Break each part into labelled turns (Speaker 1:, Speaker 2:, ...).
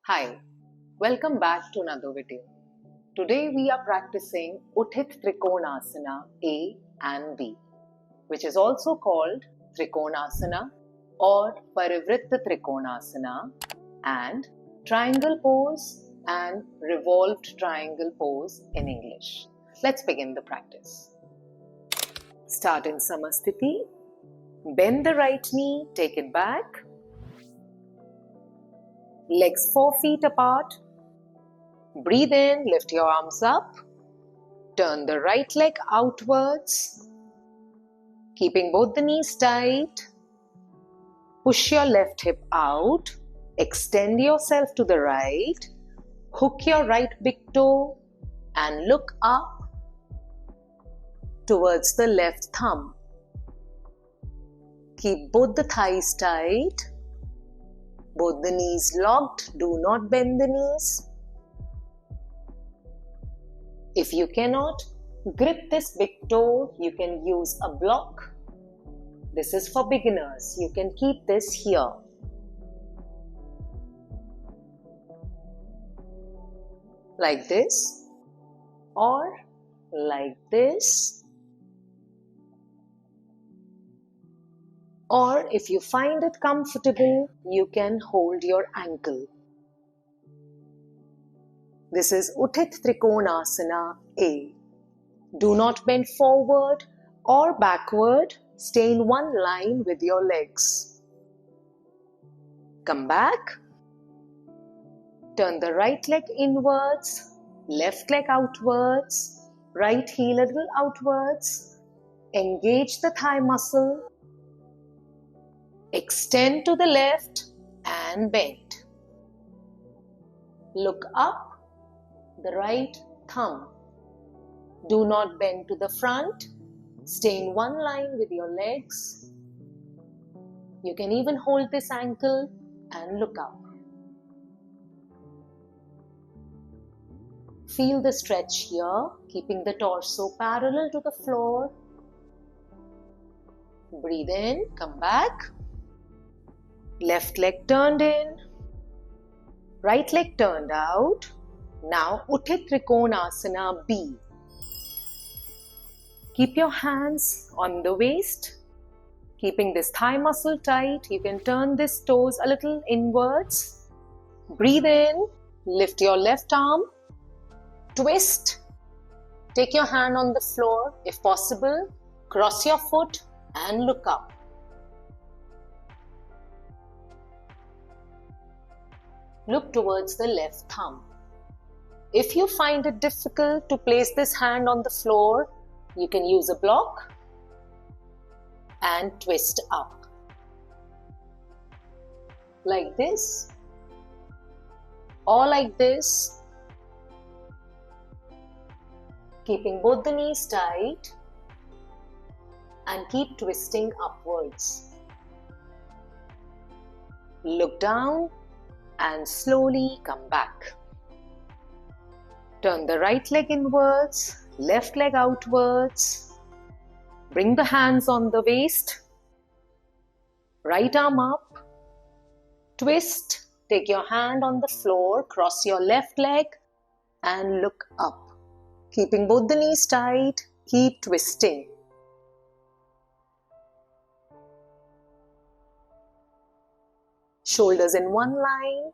Speaker 1: Hi, welcome back to another video. Today we are practicing Utthita Trikonasana A and B, which is also called Trikonasana or Parivrtta Trikonasana and triangle pose and revolved triangle pose in English. Let's begin the practice. Start in Samasthiti. Bend the right knee, take it back. Legs 4 feet apart. Breathe in, lift your arms up. Turn the right leg outwards. Keeping both the knees tight. Push your left hip out. Extend yourself to the right. Hook your right big toe and look up towards the left thumb. Keep both the thighs tight. Both the knees locked, do not bend the knees. If you cannot grip this big toe, you can use a block. This is for beginners. You can keep this here. Like this or like this. Or if you find it comfortable, you can hold your ankle. This is Utthita Trikonasana A. Do not bend forward or backward. Stay in one line with your legs. Come back. Turn the right leg inwards, left leg outwards, right heel a little outwards. Engage the thigh muscle. Extend to the left and bend. Look up, the right thumb. Do not bend to the front. Stay in one line with your legs. You can even hold this ankle and look up. Feel the stretch here, keeping the torso parallel to the floor. Breathe in, come back. Left leg turned in, right leg turned out. Now Utthita Trikonasana B. Keep your hands on the waist, keeping this thigh muscle tight. You can turn this toes a little inwards. Breathe in, lift your left arm, twist. Take your hand on the floor if possible. Cross your foot and look up. Look towards the left thumb. If you find it difficult to place this hand on the floor, you can use a block and twist up. Like this or like this. Keeping both the knees tight and keep twisting upwards. Look down and slowly come back. Turn the right leg inwards, left leg outwards. Bring the hands on the waist. Right arm up. Twist. Take your hand on the floor, cross your left leg and look up. Keeping both the knees tight, keep twisting. Shoulders in one line.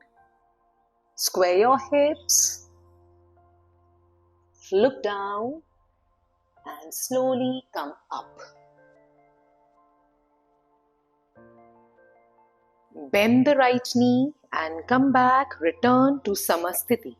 Speaker 1: Square your hips. Look down and slowly come up. Bend the right knee and come back. Return to Samasthiti.